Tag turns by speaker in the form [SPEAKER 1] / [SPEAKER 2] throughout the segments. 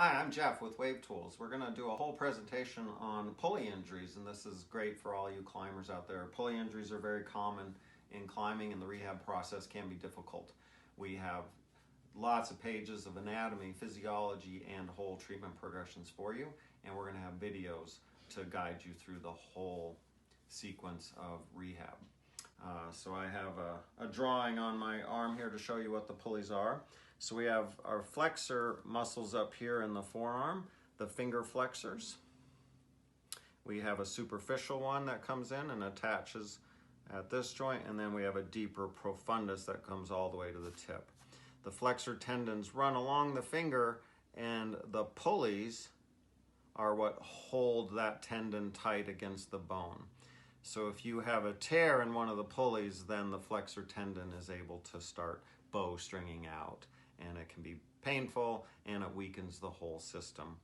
[SPEAKER 1] Hi, I'm Jeff with Wave Tools. We're going to do a whole presentation on pulley injuries, and this is great for all you climbers out there. Pulley injuries are very common in climbing, and the rehab process can be difficult. We have lots of pages of anatomy, physiology, and whole treatment progressions for you, and we're going to have videos to guide you through the whole sequence of rehab. So I have a drawing on my arm here to show you what the pulleys are. So we have our flexor muscles up here in the forearm, the finger flexors. We have a superficial one that comes in and attaches at this joint, and then we have a deeper profundus that comes all the way to the tip. The flexor tendons run along the finger, and the pulleys are what hold that tendon tight against the bone. So if you have a tear in one of the pulleys, then the flexor tendon is able to start bowstringing out, and it can be painful and it weakens the whole system.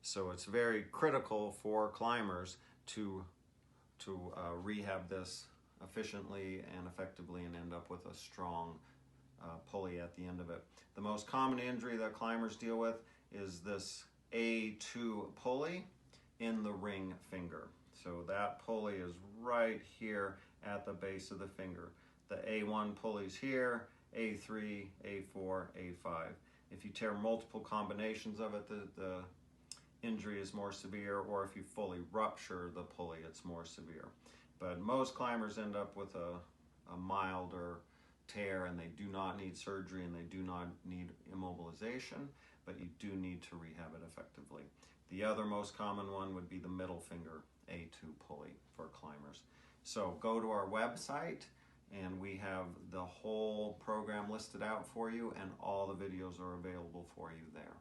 [SPEAKER 1] So it's very critical for climbers to rehab this efficiently and effectively and end up with a strong pulley at the end of it. The most common injury that climbers deal with is this A2 pulley in the ring finger. So that pulley is right here at the base of the finger. The A1 pulley's here, A3, A4, A5. If you tear multiple combinations of it, the injury is more severe, or if you fully rupture the pulley, it's more severe. But most climbers end up with a milder tear, and they do not need surgery and they do not need immobilization, but you do need to rehab it effectively. The other most common one would be the middle finger A2 pulley for climbers. So go to our website, and we have the whole program listed out for you, and all the videos are available for you there.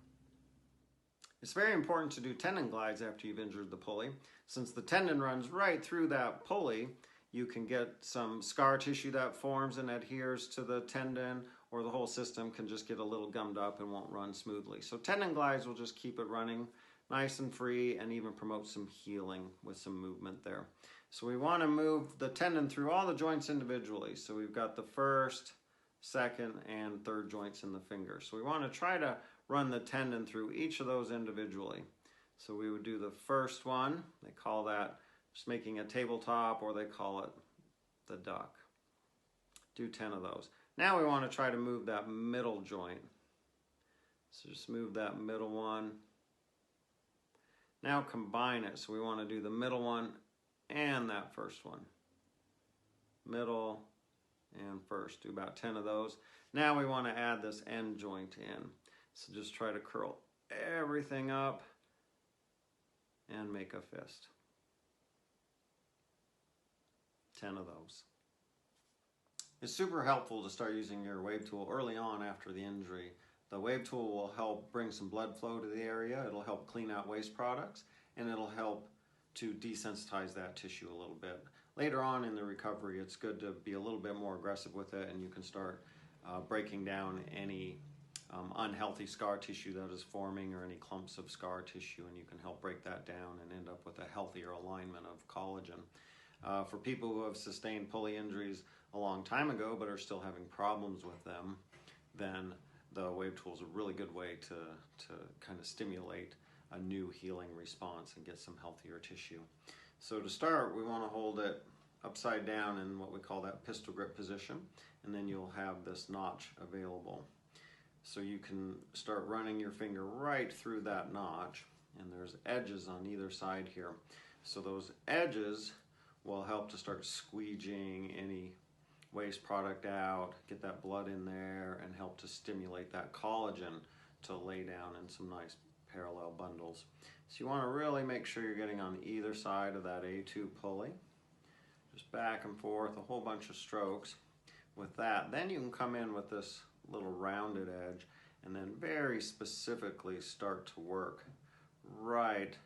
[SPEAKER 1] It's very important to do tendon glides after you've injured the pulley. Since the tendon runs right through that pulley, you can get some scar tissue that forms and adheres to the tendon, or the whole system can just get a little gummed up and won't run smoothly. So tendon glides will just keep it running nice and free and even promote some healing with some movement there. So we want to move the tendon through all the joints individually. So we've got the first, second, and third joints in the finger. So we want to try to run the tendon through each of those individually. So we would do the first one. They call that just making a tabletop, or they call it the duck. Do 10 of those. Now we want to try to move that middle joint. So just move that middle one. Now combine it. So we want to do the middle one and that first one. Middle and first. Do about 10 of those. Now we want to add this end joint in. So just try to curl everything up and make a fist. 10 of those. It's super helpful to start using your wave tool early on after the injury. The wave tool will help bring some blood flow to the area, it'll help clean out waste products, and it'll help to desensitize that tissue a little bit. Later on in the recovery, it's good to be a little bit more aggressive with it, and you can start breaking down any unhealthy scar tissue that is forming, or any clumps of scar tissue, and you can help break that down and end up with a healthier alignment of collagen. For people who have sustained pulley injuries a long time ago but are still having problems with them, then the wave tool is a really good way to kind of stimulate a new healing response and get some healthier tissue. So to start, we want to hold it upside down in what we call that pistol grip position, and then you'll have this notch available. So you can start running your finger right through that notch, and there's edges on either side here. So those edges will help to start squeegeeing any waste product out, get that blood in there, and help to stimulate that collagen to lay down in some nice parallel bundles. So you want to really make sure you're getting on either side of that A2 pulley. Just back and forth, a whole bunch of strokes with that. Then you can come in with this little rounded edge and then very specifically start to work right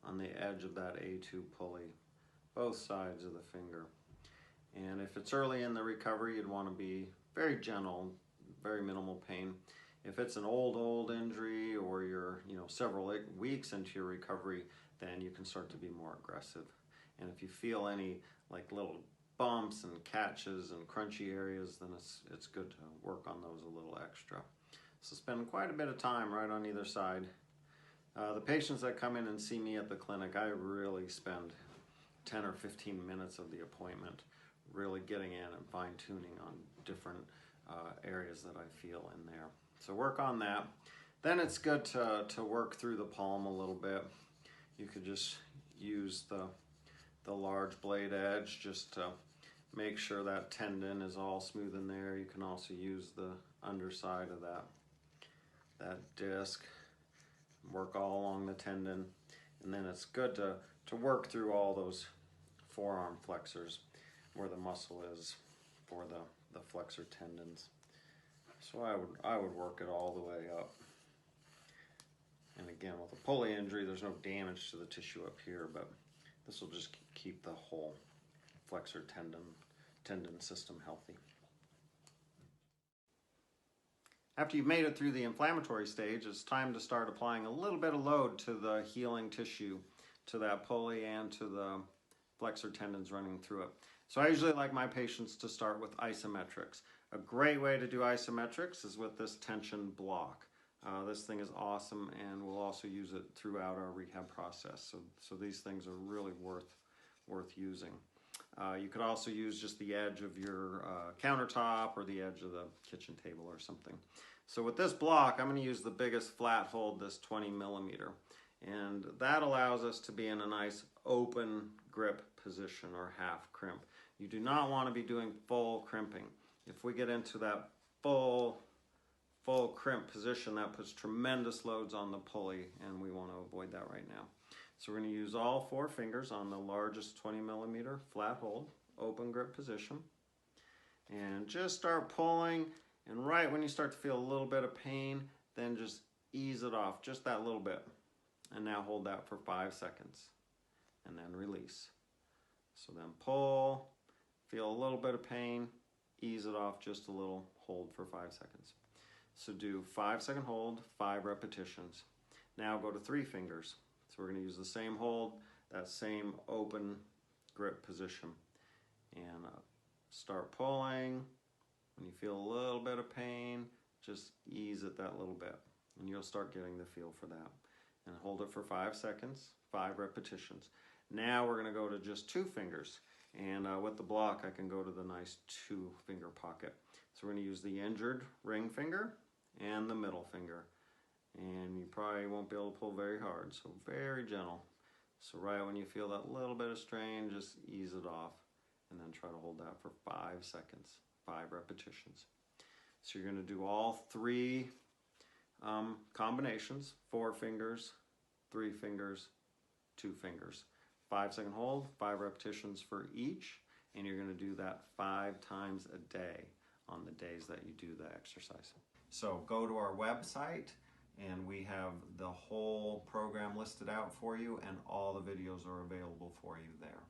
[SPEAKER 1] on the edge of that A2 pulley, both sides of the finger. And if it's early in the recovery, you'd want to be very gentle, very minimal pain. If it's an old injury, or you're several weeks into your recovery, then you can start to be more aggressive. And if you feel any like little bumps and catches and crunchy areas, then it's good to work on those a little extra. So spend quite a bit of time right on either side. The patients that come in and see me at the clinic, I really spend 10 or 15 minutes of the appointment really getting in and fine-tuning on different areas that I feel in there. So work on that. Then it's good to work through the palm a little bit. You could just use the large blade edge just to make sure that tendon is all smooth in there. You can also use the underside of that disc, work all along the tendon, and then it's good to work through all those forearm flexors where the muscle is for the flexor tendons. So I would work it all the way up. And again, with a Pulley injury, there's no damage to the tissue up here, but this will just keep the whole flexor tendon system healthy. After you've made it through the inflammatory stage, it's time to start applying a little bit of load to the healing tissue, to that Pulley and to the flexor tendons running through it. So I usually like my patients to start with isometrics. A great way to do isometrics is with this tension block. This thing is awesome, and we'll also use it throughout our rehab process. So these things are really worth using. You could also use just the edge of your countertop or the edge of the kitchen table or something. So with this block, I'm going to use the biggest flat hold, this 20 millimeter. And that allows us to be in a nice open grip position or half crimp. You do not want to be doing full crimping. If we get into that full crimp position, that puts tremendous loads on the pulley, and we want to avoid that right now. So we're going to use all 4 fingers on the largest 20 millimeter flat hold, open grip position, and just start pulling. And right when you start to feel a little bit of pain, then just ease it off, just that little bit. And now hold that for 5 seconds, and then release. So then pull, feel a little bit of pain, ease it off just a little, hold for 5 seconds. So do 5-second hold, 5 repetitions. Now go to 3 fingers. So we're going to use the same hold, that same open grip position. And start pulling. When you feel a little bit of pain, just ease it that little bit, and you'll start getting the feel for that. And hold it for 5 seconds, 5 repetitions. Now we're going to go to just 2 fingers. And with the block, I can go to the nice 2-finger pocket. So we're going to use the injured ring finger and the middle finger. And you probably won't be able to pull very hard, so very gentle. So right when you feel that little bit of strain, just ease it off, and then try to hold that for 5 seconds, 5 repetitions. So you're going to do all 3 combinations, 4 fingers, 3 fingers, 2 fingers. 5-second hold, 5 repetitions for each, and you're going to do that 5 times a day on the days that you do the exercise. So go to our website, and we have the whole program listed out for you, and all the videos are available for you there.